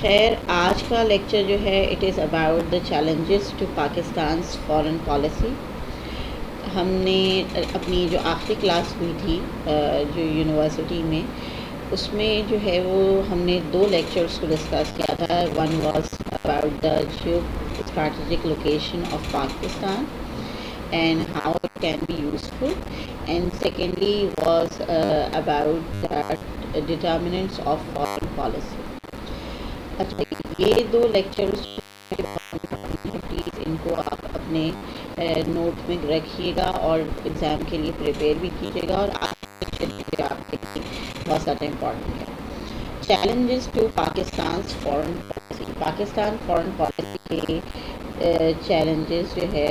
خیر، آج کا لیکچر جو ہے it is about the challenges to Pakistan's foreign policy. ہم نے اپنی جو آخری کلاس ہوئی تھی جو یونیورسٹی میں، اس میں جو ہے وہ ہم نے 2 لیکچرس کو ڈسکس کیا تھا. One was about the geo strategic location of Pakistan and how it can be useful, and secondly was about the determinants of foreign policy. اچھا، یہ 2 لیکچرز پلیز ان کو آپ اپنے نوٹ میں رکھیے گا اور ایگزام کے لیے پریپیئر بھی کیجیے گا، اور آپ کے لیے بہت زیادہ امپورٹنٹ ہے. Challenges to Pakistan's foreign policy. Pakistan foreign policy کے چیلنجز جو ہے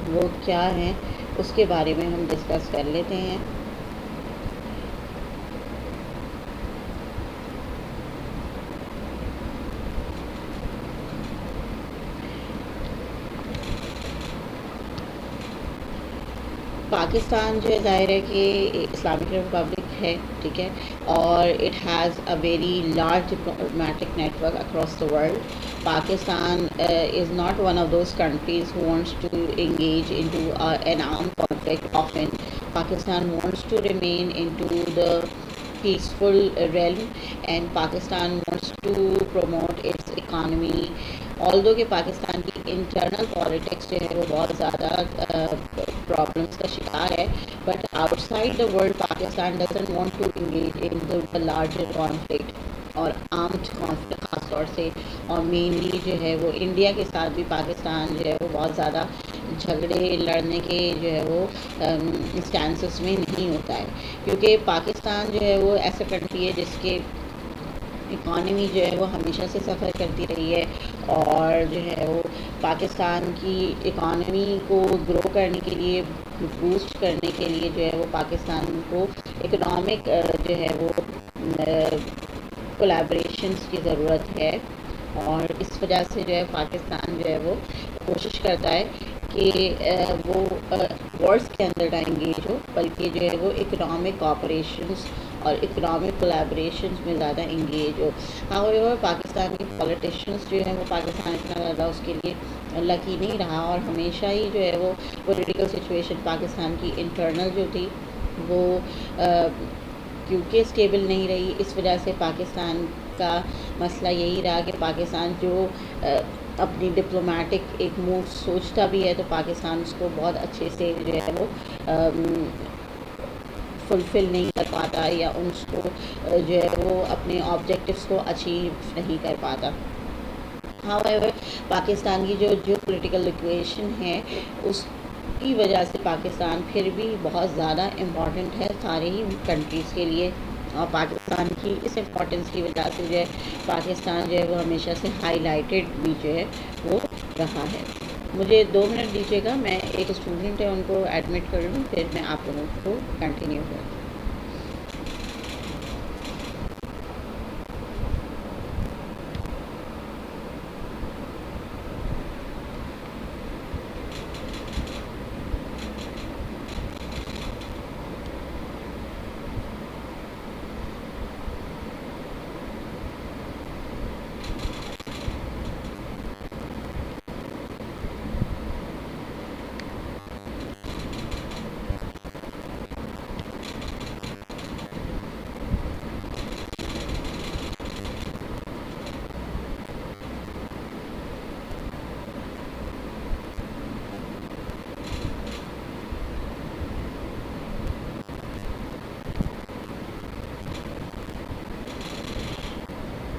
وہ کیا ہیں اس کے بارے میں ہم ڈسکس کر لیتے ہیں. پاکستان جو ہے ظاہر ہے کہ اسلامک ریپبلک ہے، ٹھیک ہے، اور it has a very large diplomatic network across the world. Pakistan is not one of those countries who wants to engage into an armed conflict often. Pakistan wants to remain into the peaceful realm, and Pakistan wants to promote its economy. although کہ پاکستان کی internal politics جو ہے وہ بہت زیادہ problems کا شکار ہے، but outside the world Pakistan doesn't want to engage in the larger conflict اور آرمڈ کانفلکٹ خاص طور سے. اور مینلی جو ہے وہ انڈیا کے ساتھ بھی پاکستان جو ہے وہ بہت زیادہ جھگڑے لڑنے کے جو ہے وہ اسٹانسز میں نہیں ہوتا ہے، کیونکہ پاکستان جو ہے وہ ایسا کنٹری ہے جس کے اکانومی جو ہے وہ ہمیشہ سے سفر کرتی رہی ہے، اور جو ہے وہ پاکستان کی اکانومی کو گرو کرنے کے لیے، بوسٹ کرنے کے لیے جو ہے وہ پاکستان کو اکنامک جو ہے وہ کولیبریشنس کی ضرورت ہے. اور اس وجہ سے جو ہے پاکستان جو ہے وہ کوشش کرتا ہے کہ وہ وارز کے اندر نہ انگیج ہو، بلکہ جو ہے وہ اکنامک کوآپریشنز اور اکنامک کولیبریشنز میں زیادہ انگیج ہو. however پاکستان کے پولیٹیشنز جو ہیں وہ پاکستان اتنا زیادہ اس کے لیے لکی نہیں رہا، اور ہمیشہ ہی جو ہے وہ پولیٹیکل سچویشن پاکستان کی انٹرنل جو تھی وہ کیونکہ اسٹیبل نہیں رہی. اس وجہ سے پاکستان کا مسئلہ یہی رہا کہ پاکستان جو اپنی ڈپلومیٹک ایک موو سوچتا بھی ہے تو پاکستان اس کو بہت اچھے سے جو ہے وہ فلفل نہیں کر پاتا، یا اس کو جو ہے وہ اپنے آبجیکٹیوز کو اچیو نہیں کر پاتا. however پاکستان کی جو پولیٹیکل ایکویشن ہے اس کی وجہ سے پاکستان پھر بھی بہت زیادہ امپورٹنٹ ہے سارے ہی کنٹریز کے لیے، اور پاکستان کی اس امپورٹنس کی وجہ سے جو ہے پاکستان جو ہے وہ ہمیشہ سے ہائی لائٹڈ بھی جو ہے وہ رہا ہے. مجھے 2 منٹ دیجیے گا، میں ایک اسٹوڈنٹ ہے ان کو ایڈمٹ کر لوں، پھر میں آپ لوگوں کو کنٹینیو کروں.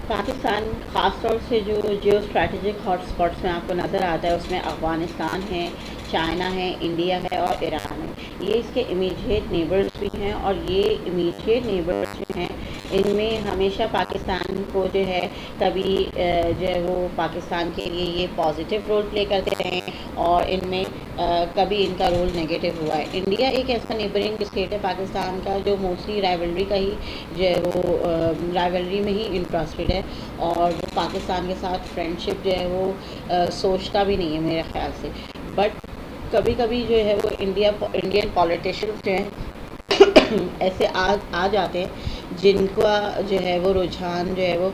پاکستان خاص طور سے جو جیو اسٹریٹجک ہاٹ اسپاٹس میں آپ کو نظر آتا ہے اس میں افغانستان ہے، چائنا ہے، انڈیا ہے اور ایران ہے. یہ اس کے امیجیٹ نیبرز بھی ہیں، اور یہ امیجیٹ نیبرز جو ہیں ان میں ہمیشہ پاکستان کو جو ہے کبھی جو ہے وہ پاکستان کے لیے یہ پازیٹیو رول پلے کرتے رہے ہیں، اور ان میں کبھی ان کا رول نگیٹو ہوا ہے. انڈیا ایک ایسا نیبرنگ اسٹیٹ ہے پاکستان کا جو موسٹلی رائیولری کا ہی جو ہے وہ رائیولری میں ہی انٹرسٹڈ ہے، اور وہ پاکستان کے ساتھ فرینڈ شپ جو ہے وہ سوچتا بھی نہیں ہے میرے خیال سے. بٹ کبھی کبھی جو ہے وہ انڈین پولیٹیشینس جو ہیں ایسے آ جاتے ہیں جن کا جو ہے وہ رجحان جو ہے وہ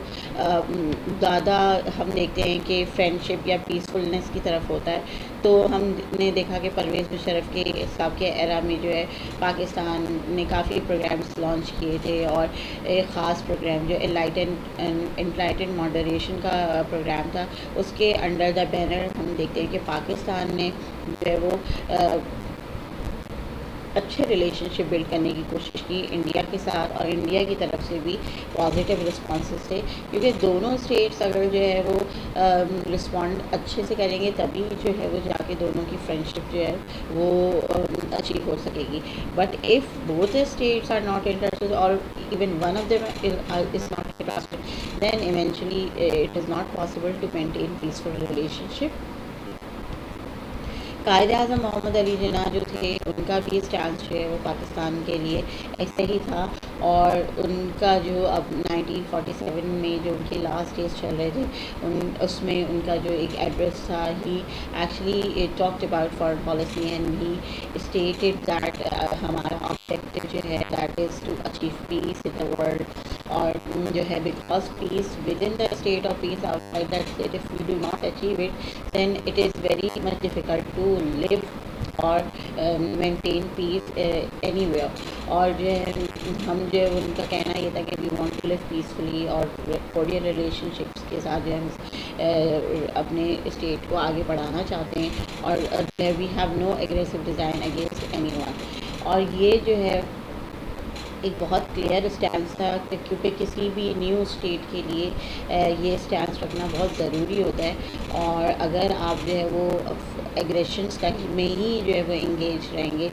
زیادہ ہم دیکھتے ہیں کہ فرینڈشپ یا پیسفلنس کی طرف ہوتا ہے. تو ہم نے دیکھا کہ پرویز مشرف کے صاحب کے ایرا میں جو ہے پاکستان نے کافی پروگرامس لانچ کیے تھے, اور ایک خاص پروگرام جو انلائٹن ماڈریشن کا پروگرام تھا, اس کے انڈر دا بینر ہم دیکھتے ہیں کہ پاکستان نے جو ہے وہ اچھے ریلیشن شپ بلڈ کرنے کی کوشش کی انڈیا کے ساتھ, اور انڈیا کی طرف سے بھی پازیٹیو رسپانسز تھے, کیونکہ دونوں اسٹیٹس اگر جو ہے وہ رسپونڈ اچھے سے کریں گے تبھی جو ہے وہ جا کے دونوں کی فرینڈشپ جو ہے وہ اچیو ہو سکے گی. But if both states are not interested اور even one of them is not interested, then eventually it is not possible to maintain peaceful relationship. Quaid Azam محمد علی جناح جو تھے ان کا بھی اسٹانس جو ہے وہ پاکستان کے لیے ایسے ہی تھا, اور ان کا جو اب 1947 میں جو ان کے لاسٹ ڈیز چل رہے تھے اس میں ان کا جو ایک ایڈریس تھا, he actually talked about foreign policy and he stated that ہمارا آبجیکٹیو جو ہے that is to achieve peace in the world, اور جو ہے because peace within the state اور peace outside that state, if you do not achieve it then it is very much difficult to live اور maintain peace anywhere. اور جو ہے ہم جو ہے ان کا کہنا یہ تھا کہ we want to live peacefully, اور کورڈیل ریلیشن شپس کے ساتھ جو ہم اپنے اسٹیٹ کو آگے بڑھانا چاہتے ہیں, اور we have no aggressive design against any one. اور یہ جو ہے ایک بہت کلیئر اسٹینس تھا, کیونکہ کسی بھی نیو اسٹیٹ کے لیے یہ اسٹینس رکھنا بہت ضروری ہوتا ہے, اور اگر آپ جو ہے وہ ایگریشنس کا میں ہی جو ہے وہ انگیج رہیں گے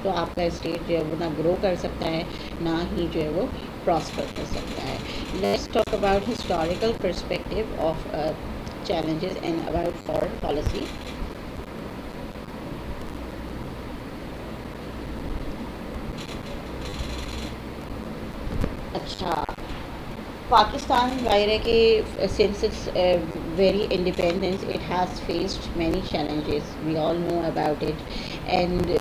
تو آپ کا اسٹیٹ جو ہے وہ نہ گرو کر سکتا ہے نہ ہی جو ہے وہ پراسپر کر سکتا ہے. Let's talk about historical perspective of challenges and about foreign policy. اچھا, پاکستان ظاہر ہے کہ since its very independence it has faced many challenges, we all know about it, and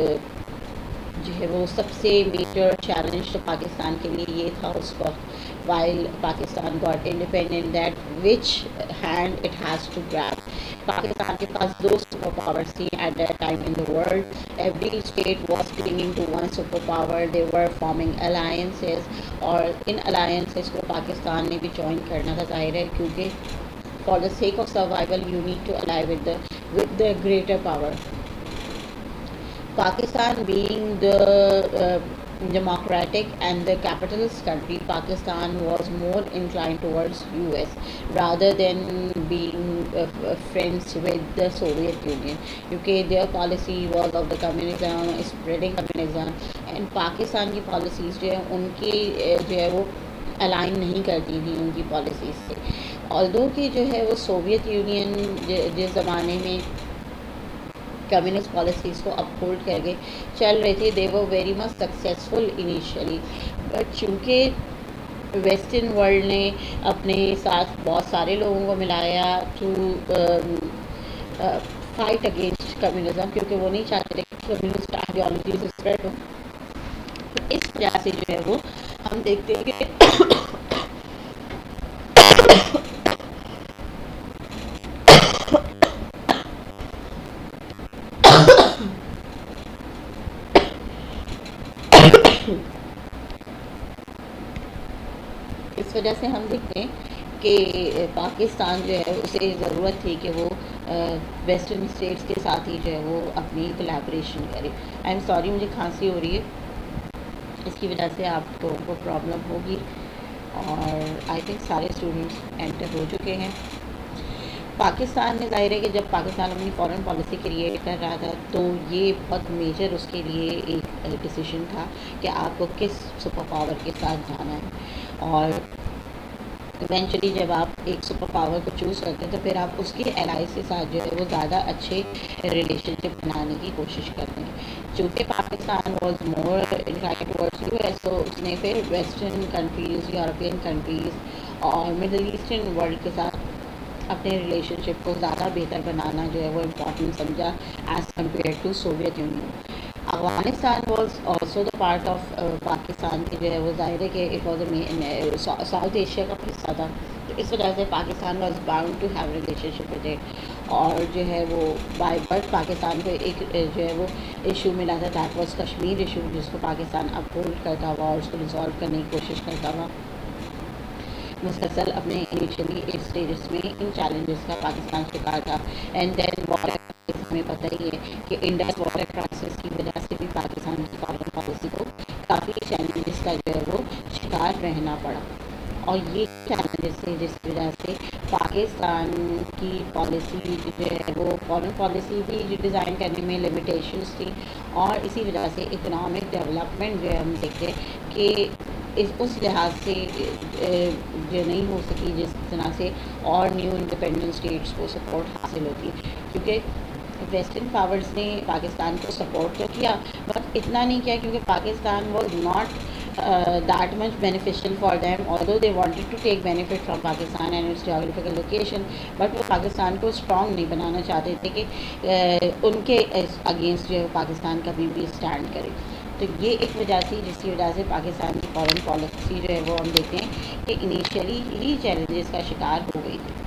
جو ہے وہ سب سے میجر چیلنج تو پاکستان کے لیے یہ تھا اس وقت while Pakistan got independent that which hand it has to grab. Pakistan کے پاس دو سپر پاورس تھیں at that time in the world. Every state was clinging to one super power, they were forming alliances, اور ان الائنسز کو پاکستان نے بھی join کرنا تھا ظاہر ہے, کیونکہ for the sake of survival you need to ally with the greater power. Pakistan being the democratic and the capitalist country, Pakistan was more inclined towards US rather than being friends with the Soviet Union, because their policy was of the communism, spreading communism, and Pakistan کی policies جو ہے ان کی جو ہے وہ align نہیں کرتی تھی ان کی پالیسیز سے. although کہ جو ہے وہ سوویت یونین جس زمانے میں کمیونسٹ پالیسیز کو اپ ہولڈ کر کے چل رہے تھے, they were very much successful initially, but چونکہ ویسٹرن ورلڈ نے اپنے ساتھ بہت سارے لوگوں کو ملایا ٹو فائٹ اگینسٹ کمیونزم, کیونکہ وہ نہیں چاہتے تھے کہ کمیونسٹ آئیڈیالوجیز اسپریڈ ہوں. اس وجہ سے جو ہے وہ ہم دیکھتے ہیں کہ اس وجہ سے ہم دیکھتے ہیں کہ پاکستان جو ہے اسے ضرورت تھی کہ وہ ویسٹرن اسٹیٹس کے ساتھ ہی جو ہے وہ اپنی کولیبریشن کرے. آئی ایم سوری, مجھے کھانسی ہو رہی ہے, اس کی وجہ سے آپ کو پرابلم ہوگی, اور آئی تھنک سارے اسٹوڈنٹس انٹر ہو چکے ہیں. پاکستان نے ظاہر ہے کہ جب پاکستان اپنی فارن پالیسی کریٹ کر رہا تھا تو یہ بہت میجر اس کے لیے ایک ڈیسیشن تھا کہ آپ کو کس سپر پاور کے ساتھ جانا ہے, اور ایونچولی جب آپ ایک سپر پاور کو چوز کرتے ہیں تو پھر آپ اس کے الائز کے ساتھ جو ہے وہ زیادہ اچھے ریلیشن شپ بنانے کی کوشش کرتے ہیں. چونکہ Pakistan was more inclined towards U S, تو اس نے پھر ویسٹرن کنٹریز, یورپین کنٹریز اور مڈل ایسٹرن ورلڈ کے ساتھ اپنے ریلیشن شپ کو زیادہ بہتر بنانا جو ہے وہ امپورٹنٹ سمجھا as compared to Soviet Union. Afghanistan was also the part of Pakistan کی جو ہے وہ ظاہر ہے کہ اٹ واز ساؤتھ ایشیا کا حصہ تھا، تو اس وجہ سے Pakistan was bound to have relationship with it, اور جو ہے وہ بائی برتھ پاکستان کو ایک جو ہے وہ ایشو ملا تھا، دیٹ واز کشمیر ایشو، جس کو پاکستان اپ ہولڈ کرتا ہوا اور اس کو ریزالو کرنے کی کوشش کرتا ہوا مسلسل اپنے انیشلی اسٹیجز میں ان چیلنجز کا پاکستان شکار تھا. اینڈ دین واٹر، ہمیں پتہ ہی ہے کہ انڈس واٹر کرائسس کی وجہ سے بھی پاکستان کی فارن پالیسی کو کافی چیلنجز کا جو ہے وہ شکار رہنا پڑا، اور یہ چیلنجز تھے جس کی وجہ سے پاکستان کی پالیسی جو ہے وہ فارن پالیسی بھی ڈیزائن کرنے میں لمیٹیشنس تھی، اور اسی وجہ سے اکنامک ڈیولپمنٹ جو ہے ہم دیکھتے ہیں کہ اس لحاظ سے جو نہیں ہو سکی جس طرح سے اور نیو انڈیپینڈنٹ اسٹیٹس کو سپورٹ حاصل ہوتی، کیونکہ ویسٹرن پاورز نے پاکستان کو سپورٹ تو کیا بٹ اتنا نہیں کیا، کیونکہ Pakistan was not that much beneficial for them, although they wanted to take benefit from Pakistan and its geographical location, but وہ پاکستان کو اسٹرانگ نہیں بنانا چاہتے تھے کہ ان کے اگینسٹ جو ہے پاکستان کبھی بھی اسٹینڈ کرے. تو یہ ایک وجہ تھی جس کی وجہ سے پاکستان کی فارن پالیسی جو ہے وہ ہم دیکھتے ہیں کہ انیشیلی ہی چیلنجز کا شکار ہو گئی تھی.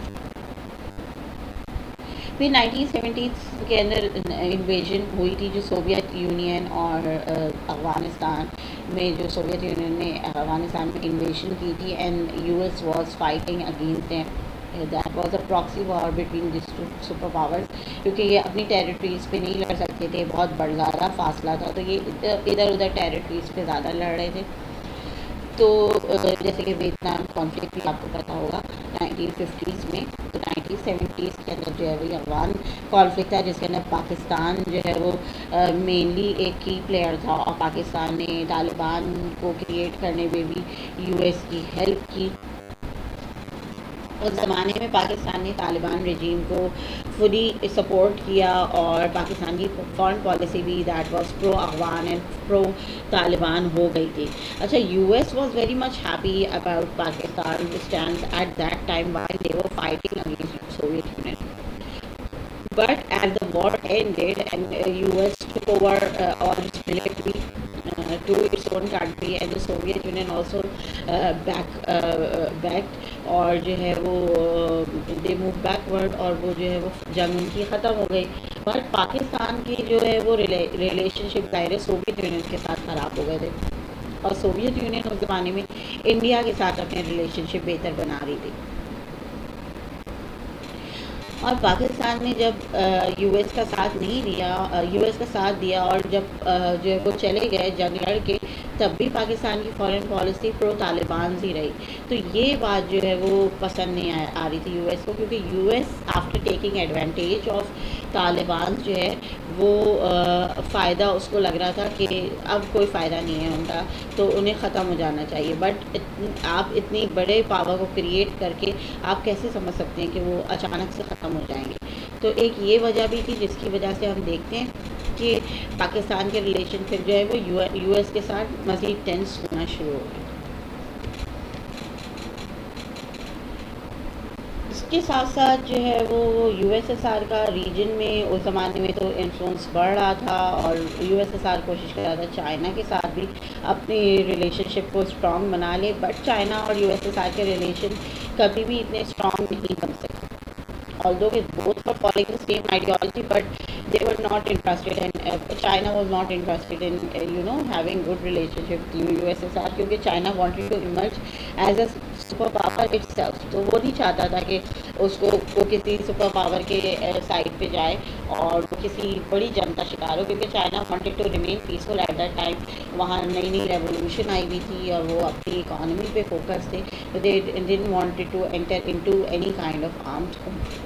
پھر 1970s کے اندر انویژن ہوئی تھی جو سوویت یونین اور افغانستان میں، جو سوویت یونین نے افغانستان میں انویژن کی تھی and U S was fighting against them. That was a proxy war between these two super powers, کیونکہ یہ اپنی ٹیریٹریز پہ نہیں لڑ سکتے تھے، بہت بڑا زیادہ فاصلہ تھا، تو یہ ادھر ادھر ٹیریٹریز پہ زیادہ لڑ رہے تھے. تو جیسے کہ ویتنام کانفلکٹ بھی آپ کو پتہ ہوگا 1950s میں، تو 1970s کے اندر جو ہے وہ افغان کانفلکٹ تھا جس کے اندر پاکستان جو ہے وہ مینلی ایک کی پلیئر تھا، اور پاکستان نے طالبان کو کریٹ کرنے میں بھی یو ایس کی ہیلپ کی. اس زمانے میں پاکستان نے طالبان رجیم کو فلی سپورٹ کیا، اور پاکستان کی فارن پالیسی بھی that was pro Afghan and pro Taliban ہو گئی تھی. اچھا، U S was very much happy about Pakistan stand at that time while they were fighting against Soviet Union. But as the war ended and US took over all its military to its own country, and the Soviet Union also backed, اور جو ہے وہ they moved backward، اور وہ جو ہے وہ جنگ ان کی ختم ہو گئی. پر پاکستان کی جو ہے وہ ریلیشن شپ ظاہر سوویت یونین کے ساتھ خراب ہو گئے تھے، اور سوویت یونین اس زمانے میں انڈیا کے ساتھ اپنے ریلیشن شپ بہتر بنا رہی تھی. اور پاکستان نے جب یو ایس کا ساتھ نہیں دیا، یو ایس کا ساتھ دیا، اور جب جو ہے وہ چلے گئے جنگ لڑ کے، تب بھی پاکستان کی فارن پالیسی پرو طالبان ہی رہی. تو یہ بات جو ہے وہ پسند نہیں آ رہی تھی یو ایس کو، کیونکہ U S after taking advantage of Taliban جو ہے وہ فائدہ اس کو لگ رہا تھا کہ اب کوئی فائدہ نہیں ہے ان کا، تو انہیں ختم ہو جانا چاہیے. بٹ آپ اتنی بڑے پاور کو کریٹ کر کے آپ کیسے سمجھ سکتے ہیں کہ وہ اچانک سے ختم ہو جائیں گے. تو ایک یہ وجہ بھی تھی جس کی وجہ سے ہم دیکھتے ہیں کہ پاکستان کے ریلیشن پھر جو ہے وہ یو ایس کے ساتھ مزید ٹینس ہونا شروع ہو گئے. اس کے ساتھ ساتھ جو ہے وہ یو ایس ایس آر کا ریجن میں اس زمانے میں تو انفلوئنس بڑھ رہا تھا، اور یو ایس ایس آر کوشش کر رہا تھا چائنا کے ساتھ بھی اپنی ریلیشن شپ کو اسٹرانگ بنا لے، بٹ چائنا اور یو ایس ایس آر کے ریلیشن کبھی بھی اتنے اسٹرانگ نہیں بن سکتے. although with both were following the same ideology, but they were not interested, and China was not interested in having good relationship with USSR, کیونکہ China wanted to emerge as a super power itself. تو وہ نہیں چاہتا تھا کہ اس کو وہ کسی سپر پاور کے سائڈ پہ جائے اور وہ کسی بڑی جنگ کا شکار ہو، کیونکہ China wanted to remain peaceful at that time. وہاں نئی نئی ریولیوشن آئی ہوئی تھی اور وہ اپنی اکانومی پہ فوکس تھے. they didn't wanted to enter into any kind of armed conflict.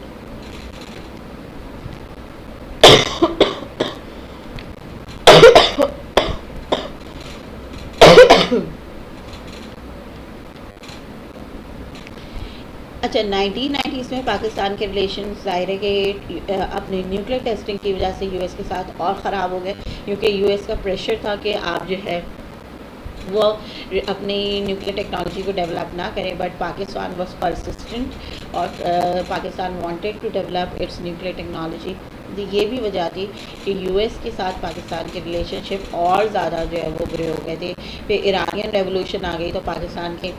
اچھا، 1990s میں پاکستان کے ریلیشن ظاہر ہے کہ اپنی نیوکلیر ٹیسٹنگ کی وجہ سے یو ایس کے ساتھ اور خراب ہو گئے، کیونکہ یو ایس کا پریشر تھا کہ آپ جو ہے وہ اپنی نیوکلیر ٹیکنالوجی کو ڈیولپ نہ کریں. بٹ پاکستان واز پرسسٹنٹ، اور Pakistan wanted to develop its nuclear technology. یہ بھی وجہ تھی کہ یو ایس کے ساتھ پاکستان کے ریلیشن شپ اور زیادہ جو ہے وہ برے ہو گئے تھے. پھر ایرانین ریولوشن آ گئی تو پاکستان کے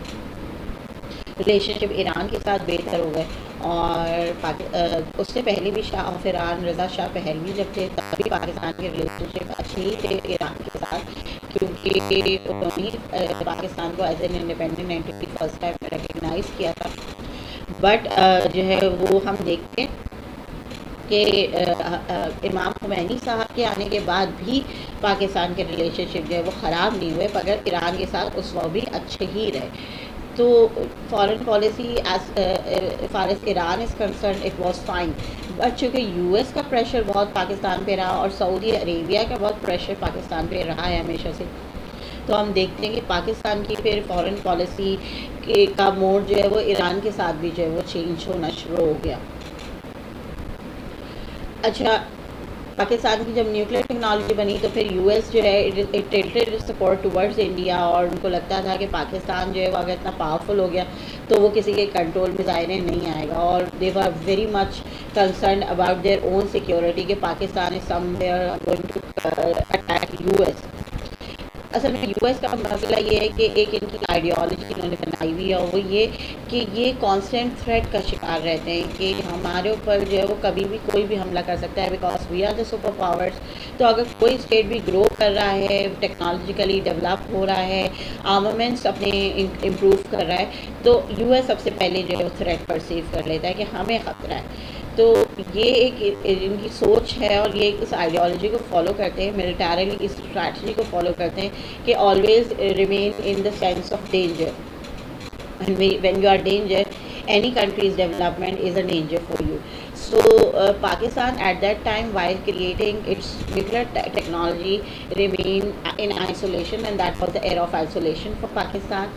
ریلیشن شپ ایران کے ساتھ بہتر ہو گئے. اور اس سے پہلے بھی شاہ آف ایران رضا شاہ پہلوی جب تھے تب بھی پاکستان کے ریلیشن شپ اچھے ہی تھے ایران کے ساتھ, کیونکہ انہوں نے پاکستان کو as an independent entity first time recognize کیا تھا. بٹ جو ہے وہ ہم دیکھتے ہیں کہ امام خمینی صاحب کے آنے کے بعد بھی پاکستان کے ریلیشن شپ جو ہے وہ خراب نہیں ہوئے, مگر ایران کے ساتھ اس وقت بھی اچھے ہی رہے. تو foreign policy as far as Iran is concern it was fine, but چونکہ یو ایس کا پریشر بہت پاکستان پہ رہا اور سعودی عربیہ کا بہت پریشر پاکستان پہ رہا ہے ہمیشہ سے, تو ہم دیکھتے ہیں کہ پاکستان کی پھر فارن پالیسی کا موڈ جو ہے وہ ایران کے ساتھ بھی جو ہے وہ چینج ہونا شروع ہو گیا. اچھا, پاکستان کی جب نیوکلیئر ٹیکنالوجی بنی تو پھر یو ایس جو ہے سپورٹ ٹورڈز انڈیا, اور ان کو لگتا تھا کہ پاکستان جو ہے وہ اگر اتنا پاورفل ہو گیا تو وہ کسی کے کنٹرول میں ظاہر نہیں آئے گا, اور they are very much concerned about their own security کہ Pakistan is somewhere going to attack U S. اصل میں یو ایس کا مسئلہ یہ ہے کہ ایک ان کی آئیڈیالوجی انہوں نے بنائی ہوئی ہے, اور وہ یہ کہ یہ کانسٹنٹ تھریٹ کا شکار رہتے ہیں کہ ہمارے اوپر جو ہے وہ کبھی بھی کوئی بھی حملہ کر سکتا ہے, because we are the super powers. تو اگر کوئی اسٹیٹ بھی گرو کر رہا ہے, ٹیکنالوجیکلی ڈیولپ ہو رہا ہے, آرمامنٹس اپنے امپروو کر رہا ہے, تو یو ایس سب سے پہلے جو ہے وہ تھریٹ پرسیو کر لیتا ہے کہ ہمیں خطرہ ہے. تو یہ ایک ان کی سوچ ہے, اور یہ اس آئیڈیالوجی کو فالو کرتے ہیں, ملیٹریلی اس اسٹریٹجی کو فالو کرتے ہیں کہ always remain in the sense of danger. When you are danger, any country's development is a danger for you. So Pakistan at that time, while creating its nuclear technology, remained in isolation, and that was the era of isolation for Pakistan.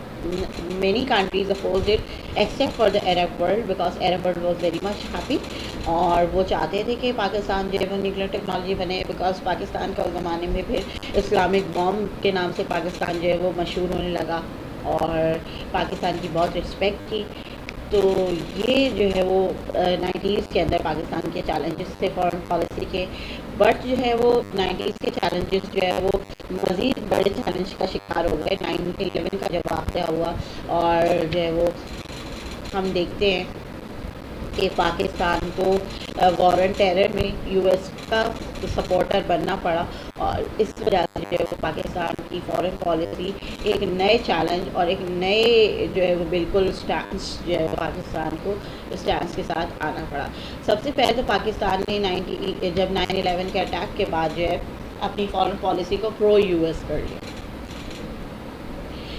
Many countries opposed it except for the Arab world, because Arab world was very much happy, اور وہ چاہتے تھے کہ پاکستان جو ہے وہ nuclear technology بنے, because Pakistan کا اس زمانے میں پھر اسلامک بام کے نام سے پاکستان جو ہے وہ مشہور ہونے لگا, اور پاکستان کی بہت رسپیکٹ تھی. تو یہ جو ہے وہ 90s کے اندر پاکستان کے چیلنجز تھے فارن پالیسی کے. بٹ جو ہے وہ 90s کے چیلنجز جو ہے وہ مزید بڑے چیلنج کا شکار ہو گئے 9/11 کا جب واقعہ ہوا, اور جو ہے وہ ہم دیکھتے ہیں کہ پاکستان کو وار آن ٹیرر میں یو ایس کا سپورٹر بننا پڑا, اور اس وجہ سے جو ہے وہ پاکستان کی فارن پالیسی ایک نئے چیلنج اور ایک نئے جو ہے وہ بالکل اسٹینس جو ہے پاکستان کو اسٹینس کے ساتھ آنا پڑا. سب سے پہلے تو پاکستان نے جب 9/11 کے اٹیک کے بعد جو ہے اپنی فارن پالیسی کو پرو یو ایس کر لیا,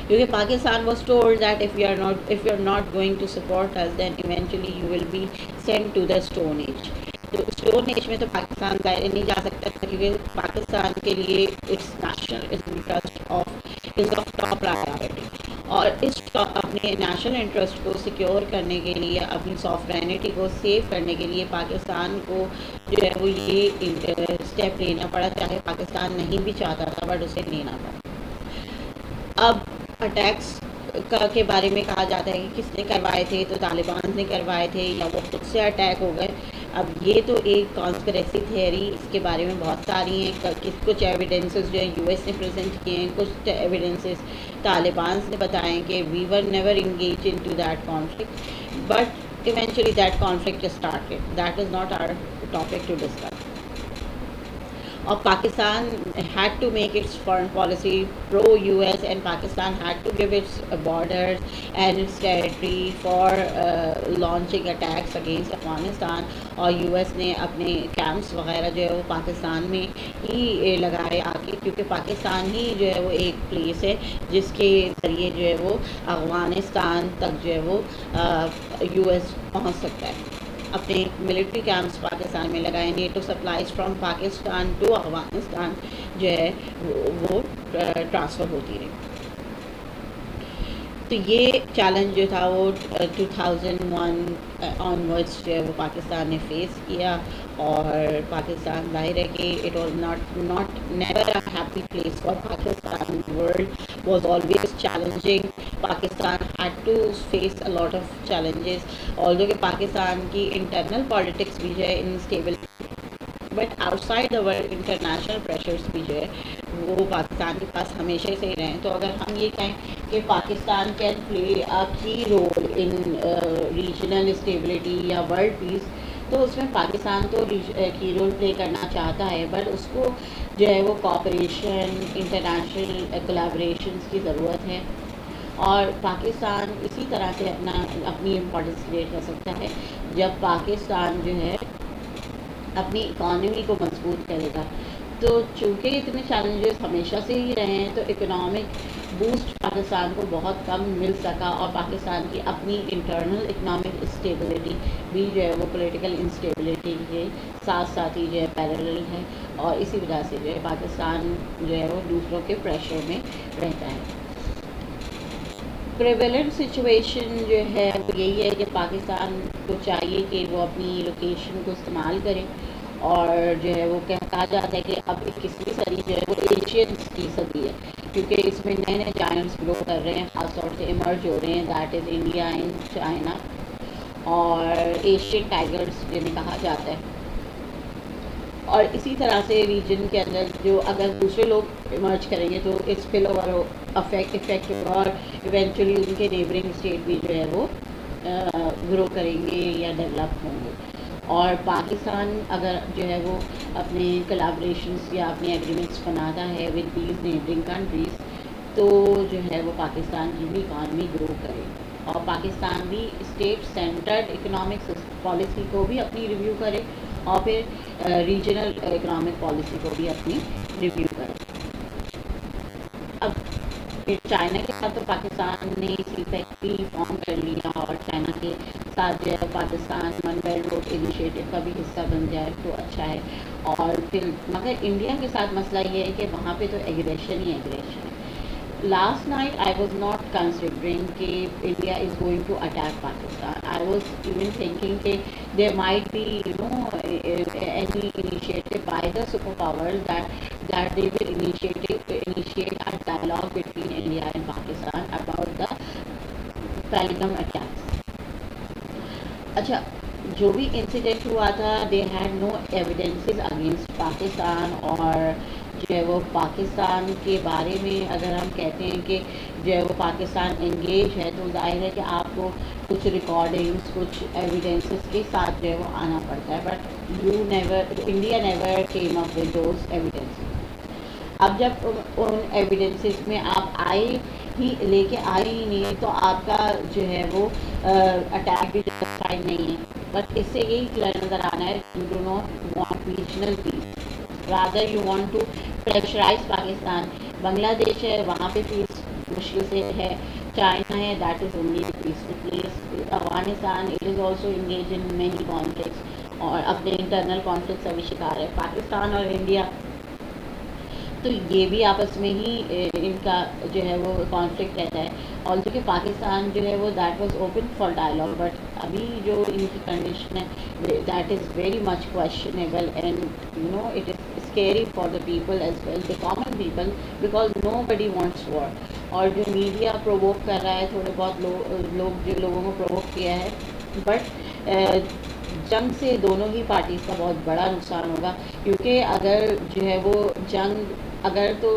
کیونکہ Pakistan was told that if you are not going to support us, then eventually you will be sent to the stone age. تو اسٹون ایج میں تو پاکستان ظاہر نہیں جا سکتا تھا, کیونکہ پاکستان کے لیے its national interest is of top priority, اور اس اپنے نیشنل انٹرسٹ کو سیکیور کرنے کے لیے, اپنی سافرینٹی کو سیو کرنے کے لیے پاکستان کو جو ہے وہ یہ اسٹیپ لینا پڑا, چاہے پاکستان نہیں بھی چاہتا تھا بٹ اسے لینا پڑا. اب اٹیکس کے بارے میں کہا جاتا ہے کہ کس نے کروائے تھے, تو طالبان نے کروائے تھے یا وہ خود سے اٹیک ہو گئے. اب یہ تو ایک کانسپریسی تھیوری, اس کے بارے میں بہت ساری ہیں. کچھ ایویڈنسز جو ہے یو ایس نے پریزنٹ کیے ہیں, کچھ ایویڈنسز طالبان نے بتائیں کہ we were never engage into that conflict, but eventually that conflict started. That is not our topic to discuss. اور Pakistan had to make its foreign policy pro-US, and Pakistan had to give its borders and its territory for launching attacks against Afghanistan. اور U S نے اپنے campus وغیرہ جو ہے وہ پاکستان میں ہی لگائے آ کے, کیونکہ پاکستان ہی جو ہے وہ ایک پلیس ہے جس کے ذریعے جو ہے وہ افغانستان تک جو ہے وہ یو ایس پہنچ سکتا ہے. اپنے ملٹری کیمپس پاکستان میں لگائے, NATO supplies from Pakistan to Afghanistan جو ہے وہ ٹرانسفر ہوتی رہی. تو یہ چیلنج جو تھا وہ 2001 آنورڈس جو ہے وہ پاکستان نے فیس کیا, اور پاکستان ظاہر ہے کہ it was not never a happy place for Pakistan. World was always challenging. Pakistan had to face a lot of challenges, although کہ پاکستان کی انٹرنل پالیٹکس بھی جو ہے unstable but outside the world international pressures بھی جو ہے وہ پاکستان کے پاس ہمیشہ سے ہی رہے ہیں. تو اگر ہم یہ کہیں کہ پاکستان کین پلے اے کی رول ان ریجنل اسٹیبلٹی یا ورلڈ پیس, تو اس میں پاکستان تو کی رول پلے کرنا چاہتا ہے, بٹ اس کو جو ہے وہ کوآپریشن, انٹرنیشنل کولیبریشنس کی ضرورت ہے. اور پاکستان اسی طرح سے اپنی امپورٹنس کریٹ کر سکتا ہے جب پاکستان جو ہے اپنی اکانومی کو مضبوط کرے گا. تو چونکہ اتنے چیلنجز ہمیشہ سے ہی رہے ہیں, تو اکنامک بوسٹ پاکستان کو بہت کم مل سکا, اور پاکستان کی اپنی انٹرنل اکنامک اسٹیبلٹی بھی جو ہے وہ پولیٹیکل انسٹیبلٹی کے ساتھ ساتھ ہی جو ہے پیرلل ہے, اور اسی وجہ سے جو ہے پاکستان جو ہے وہ دوسروں کے پریشر میں رہتا ہے. پریویلنٹ سچویشن جو ہے وہ یہی ہے کہ پاکستان کو چاہیے کہ وہ اپنی لوکیشن کو استعمال کرے, اور جو ہے وہ کہا جاتا ہے کہ اب 21ویں صدی جو ہے وہ ایشینس کی صدی ہے, کیونکہ اس میں نئے نئے جائنٹس گرو کر رہے ہیں, خاص طور سے ایمرج ہو رہے ہیں, that is India and China, اور ایشین ٹائیگرس جنہیں کہا جاتا ہے. اور اسی طرح سے ریجن کے اندر جو اگر دوسرے لوگ ایمرج کریں گے تو اسپل اوور افیکٹ ہوگا, اور ایونچولی ان کے نیبرنگ اسٹیٹ بھی جو ہے وہ گرو کریں گے یا ڈیولپ ہوں گے. اور پاکستان اگر جو ہے وہ اپنے کلابریشنس یا اپنے ایگریمنٹس بناتا ہے ود دیز نیبرنگ کنٹریز, تو جو ہے وہ پاکستان کی بھی اکانومی گرو کرے, اور پاکستان بھی اسٹیٹ سینٹرڈ اکنامک پالیسی کو بھی اپنی ریویو کرے, اور پھر ریجنل اکنامک پالیسی کو بھی اپنی ریویو کرے. اب چائنا کے ساتھ تو پاکستان نے سی پیک بھی فارم کر لیا, اور چائنا کے ساتھ جو ہے Pakistan one belt road initiative کا بھی حصہ بن جائے تو اچھا ہے. اور پھر مگر انڈیا کے ساتھ مسئلہ یہ ہے کہ وہاں پہ تو ایگریشن ہی ایگریشن ہے. Last night I was not considering that India is going to attack Pakistan. I was even thinking that there might be, any initiative by the superpowers that they will initiate a dialogue between India and Pakistan about the Pahalgam attacks. اچھا, جو بھی incident ہوا تھا they had no evidences against Pakistan, اور جو ہے وہ پاکستان کے بارے میں اگر ہم کہتے ہیں کہ جو ہے وہ پاکستان انگیج ہے, تو ظاہر ہے کہ آپ کو کچھ ریکارڈنگس, کچھ ایویڈنسز کے ساتھ جو ہے وہ آنا پڑتا ہے, but India never came up with those evidences. اب جب ان ایویڈنسز میں آپ لے کے آئے ہی نہیں, تو آپ کا جو ہے وہ اٹیک بھی جسٹیفائی نہیں ہے. بٹ اس سے یہی کلیئر نظر آنا ہے, you do not want regional peace, rather you want to pressurize Pakistan. Bangladesh ہے, وہاں پہ پیس مشکل سے ہے. چائنا ہے, that is only peaceful place. Afghanistan it is also engage in many conflicts, اور اپنے انٹرنل کانفلکٹس کا بھی شکار ہے. پاکستان اور انڈیا تو یہ بھی آپس میں ہی ان کا جو ہے وہ کانفلکٹ رہتا ہے. آلسو کہ پاکستان جو ہے وہ that was open for dialogue, but ابھی جو ان کی کنڈیشن ہے that is very much questionable, and it is scary for the people as well, the common people, because nobody wants war. اور جو میڈیا پرووک کر رہا ہے, تھوڑے بہت لوگ جو لوگوں کو پرووک کیا ہے, بٹ جنگ سے دونوں ہی پارٹیز کا بہت بڑا نقصان ہوگا. کیونکہ اگر جو ہے وہ جنگ اگر تو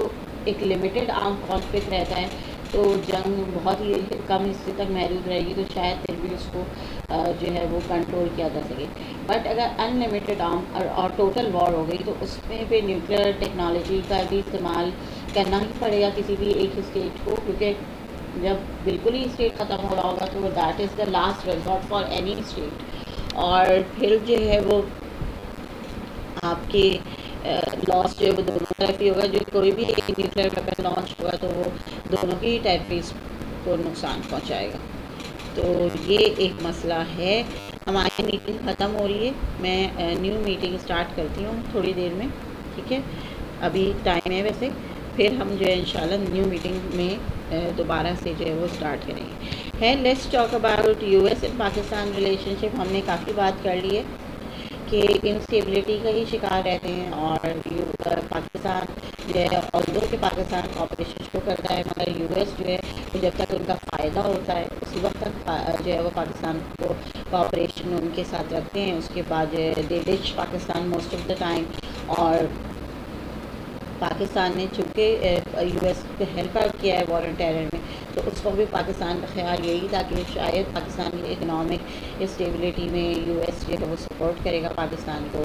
ایک لمیٹڈ آرم کانفلکٹ رہتا ہے, تو جنگ بہت ہی کم حصے تک محدود رہے گی, تو شاید پھر بھی اس کو جو ہے وہ کنٹرول کیا جا سکے. بٹ اگر ان لمیٹڈ آرم اور ٹوٹل وار ہو گئی, تو اس میں پھر نیوکلیئر ٹیکنالوجی کا بھی استعمال کرنا ہی پڑے گا کسی بھی ایک اسٹیٹ کو, کیونکہ جب بالکل ہی اسٹیٹ ختم ہو رہا ہوگا تو that is the last resort for any state. اور پھر جو ہے وہ آپ کے لاس جو ہے وہ دونوں طرف ہی ہوگا. جو کوئی بھی ایک نیوکلیئر ویپن لانچ ہوا تو وہ دونوں کی ٹیریٹریز کو نقصان پہنچائے گا. تو یہ ایک مسئلہ ہے. ہماری میٹنگ ختم ہو رہی ہے, میں نیو میٹنگ اسٹارٹ کرتی ہوں تھوڑی دیر میں, ٹھیک ہے, ابھی ٹائم ہے ویسے. پھر ہم جو ہے انشاءاللہ نیو میٹنگ میں دوبارہ سے جو ہے وہ اسٹارٹ کریں گے. Let's talk about U S and Pakistan relationship. ہم نے کافی بات کر لی ہے کہ انسٹیبلٹی کا ہی شکار رہتے ہیں, اور پاکستان جو ہے although کہ پاکستان کوآپریشن شو کرتا ہے مگر یو ایس جو ہے وہ جب تک ان کا فائدہ ہوتا ہے اسی وقت تک جو ہے وہ پاکستان کو کوآپریشن ان کے ساتھ رکھتے ہیں. اس کے بعد جو ہے they ditch Pakistan most of the time. اور پاکستان نے چونکہ یو ایس کو ہیلپ آؤٹ کیا ہے وار اینڈ ٹیرر میں تو اس کو بھی پاکستان کا خیال یہی تھا کہ شاید پاکستان کی اکنامک اسٹیبلٹی میں یو ایس جو ہے وہ سپورٹ کرے گا پاکستان کو.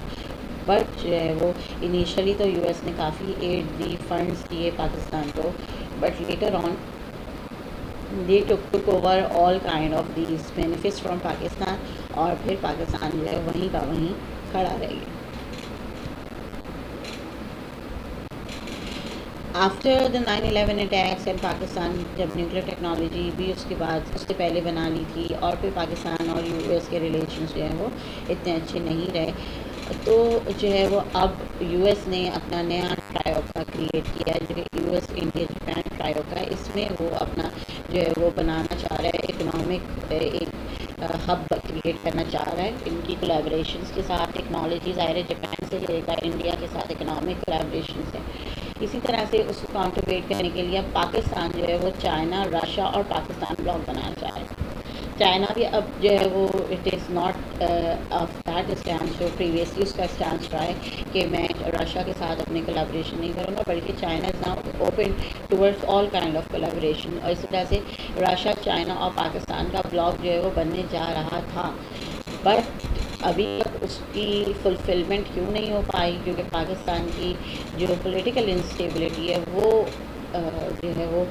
بٹ جو ہے وہ انیشلی تو یو ایس نے کافی ایڈ دی فنڈس دیے پاکستان کو but later on they took over all kind of these benefits from Pakistan اور پھر پاکستان جو ہے وہیں کا وہیں کھڑا رہ گیا. After the 9/11 attacks and Pakistan جب نیوکلیر ٹیکنالوجی بھی اس کے بعد اس سے پہلے بنا لی تھی اور پھر پاکستان اور یو ایس کے ریلیشنس جو ہیں وہ اتنے اچھے نہیں رہے تو جو ہے وہ اب یو ایس نے اپنا نیا ٹرائیوکا کریٹ کیا ہے جو کہ یو ایس انڈیا جاپان ٹرائیوکا. اس میں وہ اپنا جو ہے وہ بنانا چاہ رہا ہے اکنامک ایک ہب کریٹ کرنا چاہ رہا ہے ان کی کولیبریشنس کے ساتھ. ٹیکنالوجی ظاہر ہے جاپان سے لے گا انڈیا کے ساتھ اکنامک کولیبریشنس ہیں. اسی طرح سے اس کو کانٹریبیوٹ کرنے کے لیے پاکستان جو ہے وہ چائنا رشیا اور پاکستان بلاک بنانا چاہ رہا ہے. چائنا بھی اب جو ہے وہ it is not of that stance جو پریویسلی اس کا اسٹانس رہا ہے کہ میں رشیا کے ساتھ اپنے کولیبریشن نہیں کروں گا بلکہ China is now open towards all kind of collaboration. اور اسی طرح سے رشیا چائنا اور پاکستان کا بلاک جو ہے وہ بننے جا رہا تھا بٹ ابھی تک اس کی فلفلمنٹ کیوں نہیں ہو پائی کیونکہ پاکستان کی جو پولیٹیکل انسٹیبلٹی ہے وہ جو ہے وہ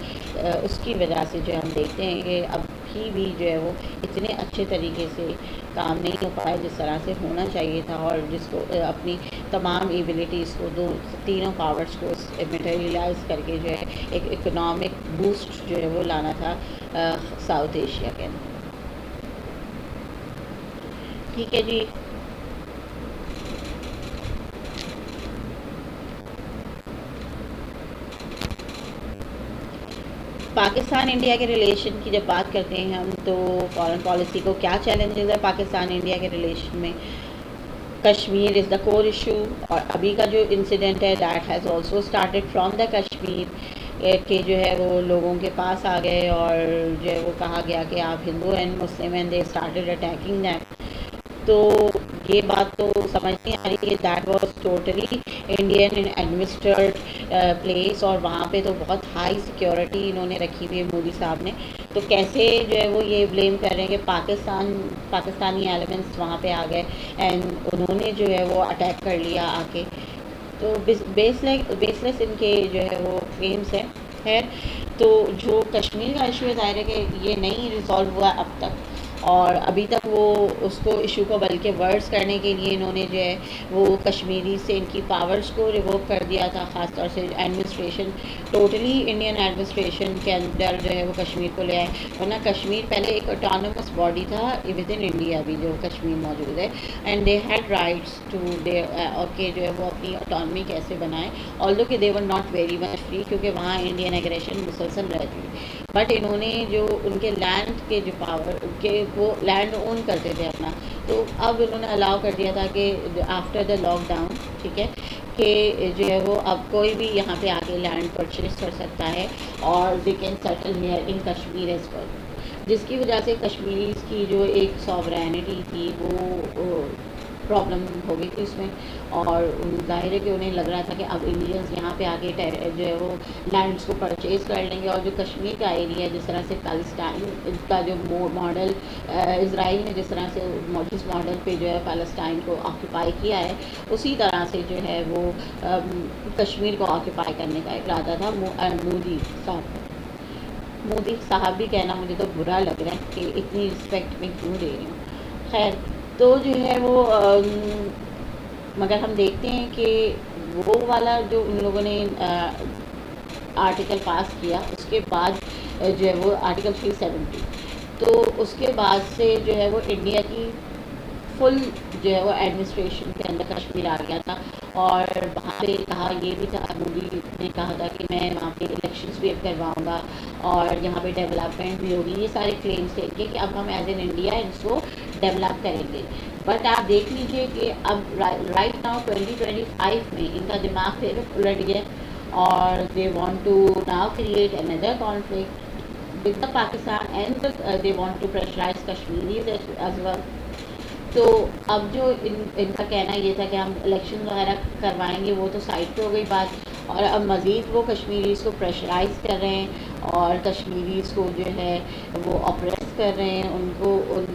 اس کی وجہ سے جو ہم دیکھتے ہیں کہ ابھی بھی جو ہے وہ اتنے اچھے طریقے سے کام نہیں ہو پایا جس طرح سے ہونا چاہیے تھا اور جس کو اپنی تمام ایبلٹیز کو تینوں پاورز کو میٹیریلائز کر کے جو ہے ایک اکنامک بوسٹ جو ہے وہ لانا تھا ساؤتھ ایشیا کے اندر. ٹھیک ہے جی. پاکستان انڈیا کے ریلیشن کی جب بات کرتے ہیں ہم تو فارن پالیسی کو کیا چیلنجز ہے پاکستان انڈیا کے ریلیشن میں. کشمیر از دا کور ایشو اور ابھی کا جو انسیڈنٹ ہے that has also started from the Kashmir کہ جو ہے وہ لوگوں کے پاس آ گئے اور جو ہے وہ کہا گیا کہ آپ Hindu and Muslim and they started attacking them. تو یہ بات تو سمجھ نہیں آ رہی کہ that was totally Indian administered place اور وہاں پہ تو بہت ہائی سیکیورٹی انہوں نے رکھی ہوئی ہے مودی صاحب نے. تو کیسے جو ہے وہ یہ بلیم کر رہے ہیں کہ پاکستانی ایلیمنٹس وہاں پہ آ گئے اینڈ انہوں نے جو ہے وہ اٹیک کر لیا آ کے. تو بیس لیس ان کے جو ہے وہ کلیمس ہیں. خیر تو جو کشمیر کا ایشو ہے ظاہر ہے کہ یہ نہیں ریزالو ہوا اب تک اور ابھی تک وہ اس کو ایشو کو بلکہ ورڈز کرنے کے لیے انہوں نے جو ہے وہ کشمیری سے ان کی پاورز کو ریووک کر دیا تھا. خاص طور سے ایڈمنسٹریشن ٹوٹلی انڈین ایڈمنسٹریشن کے اندر جو ہے وہ کشمیر کو لے آئے ورنہ کشمیر پہلے ایک آٹونومس باڈی تھا ود ان انڈیا بھی جو کشمیر موجود ہے and they had rights to اور کہ جو ہے وہ اپنی آٹونمی کیسے بنائیں آلدو کہ they were not very much free کیونکہ وہاں انڈین ایگریشن مسلسل رہتی ہے. بٹ انہوں نے جو ان کے لینڈ کے جو پاور کے وہ لینڈ اون کرتے تھے اپنا تو اب انہوں نے الاؤ کر دیا تھا کہ آفٹر دا لاک ڈاؤن ٹھیک ہے کہ جو ہے وہ اب کوئی بھی یہاں پہ آ کے لینڈ پرچیز کر سکتا ہے اور they can settle here in Kashmir as well جس کی وجہ سے کشمیریز کی جو ایک سوورینٹی تھی وہ پرابلم ہو گئی تھی اس میں اور ظاہر ہے کہ انہیں لگ رہا تھا کہ اب انڈینس یہاں پہ آ کے جو ہے وہ لینڈس کو پرچیز کر لیں گے اور جو کشمیر کا ایریا جس طرح سے پیلسٹائن کا جو ماڈل اسرائیل نے جس طرح سے جس ماڈل پہ جو ہے پیلسٹائن کو آکوپائی کیا ہے اسی طرح سے جو ہے وہ کشمیر کو آکوپائی کرنے کا ارادہ تھا مودی صاحب بھی کہنا مجھے تو برا لگ رہا ہے کہ اتنی رسپیکٹ میں کیوں دے رہی ہوں. خیر تو جو ہے وہ مگر ہم دیکھتے ہیں کہ وہ والا جو ان لوگوں نے آرٹیکل پاس کیا اس کے بعد جو ہے وہ آرٹیکل 370 تو اس کے بعد سے جو ہے وہ انڈیا کی فل جو ہے وہ ایڈمنسٹریشن کے اندر کشمیر آ گیا تھا اور وہاں پہ کہا یہ بھی تھا مودی نے کہا تھا کہ میں وہاں پہ الیکشنز بھی اب کرواؤں گا اور یہاں پہ ڈیولپمنٹ بھی ہوگی. یہ سارے کلیمس تھے کہ اب ہم ایز این انڈیا اس کو ڈیولپ کریں گے. بٹ آپ دیکھ لیجئے کہ اب رائٹ ناؤ 2025 میں ان کا دماغ پھر الٹ گیا or they want to now create another conflict with the Pakistan, and they want to pressurize Kashmiris as well. تو اب جو ان کا کہنا یہ تھا کہ ہم الیکشن وغیرہ کروائیں گے، وہ تو سائڈ پہ ہو گئی بات، اور اب مزید وہ کشمیریز کو پریشرائز کر رہے ہیں اور کشمیریز کو جو ہے وہ اپریس کر رہے ہیں، ان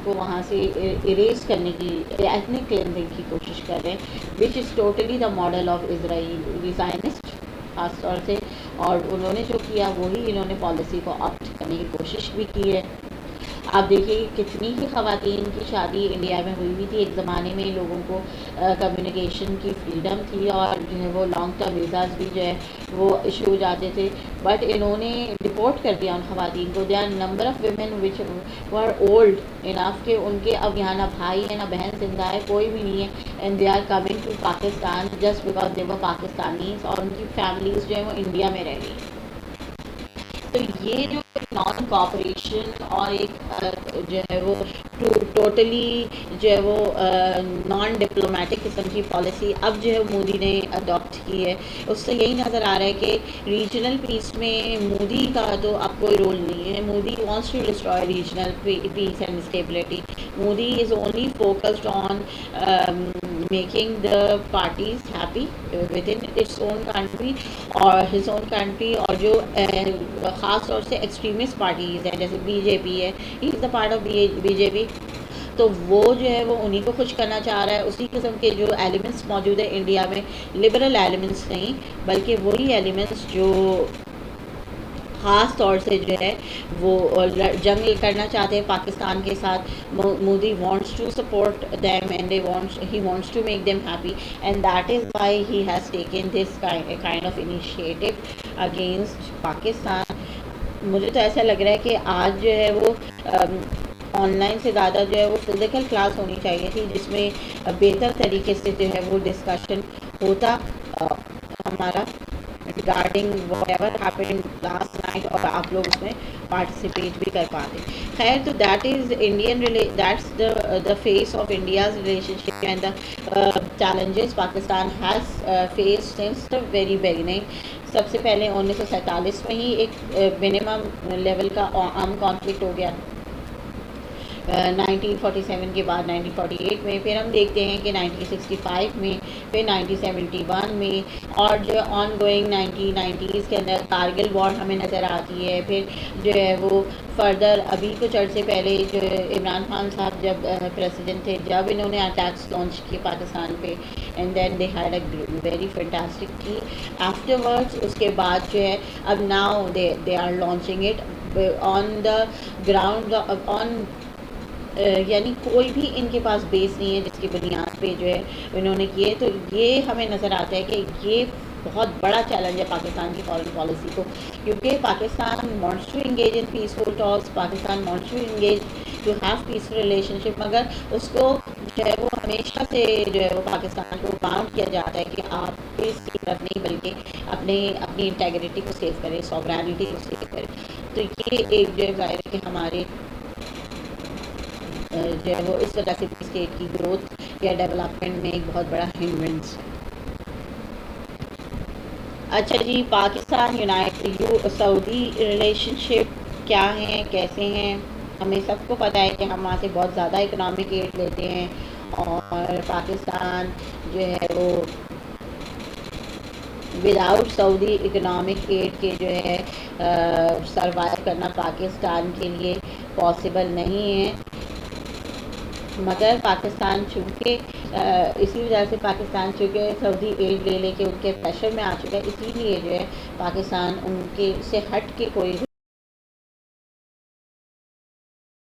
کو وہاں سے اریز کرنے کی، ایتھنک کلینزنگ کی کوشش کر رہے ہیں، which is totally the model of Israel Zionist خاص طور سے. اور انہوں نے جو کیا وہی انہوں نے پالیسی کو اپٹ کرنے کی کوشش بھی کی ہے. آپ دیکھیے کتنی ہی خواتین کی شادی انڈیا میں ہوئی ہوئی تھی، ایک زمانے میں لوگوں کو کمیونیکیشن کی فریڈم تھی اور جو ہے وہ لانگ ٹرم ویزاز بھی جو ہے وہ ایشو ہو جاتے تھے، بٹ انہوں نے ڈپورٹ کر دیا ان خواتین کو. They are number of women which are old enough کہ ان کے اب یہاں نہ بھائی ہے نہ بہن زندہ ہے، کوئی بھی نہیں ہے، and they are coming to Pakistan just because they were Pakistanis, اور ان کی فیملیز جو ہیں وہ انڈیا میں رہ گئی. تو یہ جو نان کوآپریشن اور ایک جو ہے وہ ٹوٹلی جو ہے وہ نان ڈپلومیٹک قسم کی پالیسی اب جو ہے مودی نے اڈاپٹ کی ہے، اس سے یہی نظر آ رہا ہے کہ ریجنل پیس میں مودی کا تو اب کوئی رول نہیں ہے. Modi wants to destroy regional peace and stability. Modi is only focused on making the parties happy within its own country اور his own country. اور جو خاص طور سے ایکسٹریمسٹ پارٹیز ہیں جیسے بی جے پی ہے، he is the part of B J P, تو وہ جو ہے وہ انہی کو خوش کرنا چاہ رہا ہے. اسی قسم کے جو ایلیمنٹس موجود ہیں انڈیا میں، لبرل ایلیمنٹس نہیں بلکہ وہی ایلیمنٹس جو خاص طور سے جو ہے وہ جنگ کرنا چاہتے ہیں پاکستان کے ساتھ. Modi wants to support them and he wants to make them happy, and that is why he has taken this kind of initiative against Pakistan. مجھے تو ایسا لگ رہا ہے کہ آج جو ہے وہ آن لائن سے زیادہ جو ہے وہ فزیکل کلاس ہونی چاہیے تھی، جس میں بہتر طریقے سے جو ہے وہ ڈسکشن ہوتا ہمارا regarding what ever happened last night, اور آپ لوگ اس میں پارٹیسپیٹ بھی کر پاتے. خیر، تو that is that's the face of India's relationship and the challenges Pakistan has face since the very beginning. سب سے پہلے 1947 میں ہی ایک منیمم لیول کا عام کانفلکٹ ہو گیا، 1947 کے بعد 1948 میں، پھر ہم دیکھتے ہیں کہ 1965 میں، پھر 1971 میں، اور جو آن گوئنگ 1990s کے اندر کارگل وار ہمیں نظر آتی ہے. پھر جو ہے وہ فردر ابھی کچھ عرصے پہلے جو عمران خان صاحب جب پریسیڈنٹ تھے، جب انہوں نے اٹیکس لانچ کیے پاکستان پہ، and then they had a very fantastic کی آفٹر ورڈس. اس کے بعد جو ہے اب now they are launching it on the ground on, یعنی کوئی بھی ان کے پاس بیس نہیں ہے جس کی بنیاد پہ جو ہے انہوں نے کیے. تو یہ ہمیں نظر آتا ہے کہ یہ بہت بڑا چیلنج ہے پاکستان کی فارن پالیسی کو، کیونکہ Pakistan wants to engage in peaceful talks, Pakistan wants to engage to have peaceful relationship, مگر اس کو جو ہے وہ ہمیشہ سے جو ہے وہ پاکستان کو باؤنڈ کیا جاتا ہے کہ آپ اس کی طرف نہیں بلکہ اپنی انٹیگریٹی کو سیو کریں، سوورینٹی کو سیو کریں. تو یہ ایک جو ہے ظاہر ہے کہ ہمارے جو ہے وہ اس وجہ سے اسٹیٹ کی گروتھ یا ڈیولپمنٹ میں ایک بہت بڑا ہنڈرنس ہے. اچھا جی، پاکستان سعودی ریلیشن شپ کیا ہیں، کیسے ہیں؟ ہمیں سب کو پتہ ہے کہ ہم وہاں سے بہت زیادہ اکنامک ایڈ لیتے ہیں، اور پاکستان جو ہے وہ وداؤٹ سعودی اکنامک ایڈ کے جو ہے سروائیو کرنا پاکستان کے لیے پاسبل نہیں ہے. مگر پاکستان چونکہ اسی وجہ سے پاکستان چونکہ سعودی ایڈ لے کے ان کے پریشر میں آ چکا ہے، اسی لیے جو ہے پاکستان ان کے سے ہٹ کے کوئی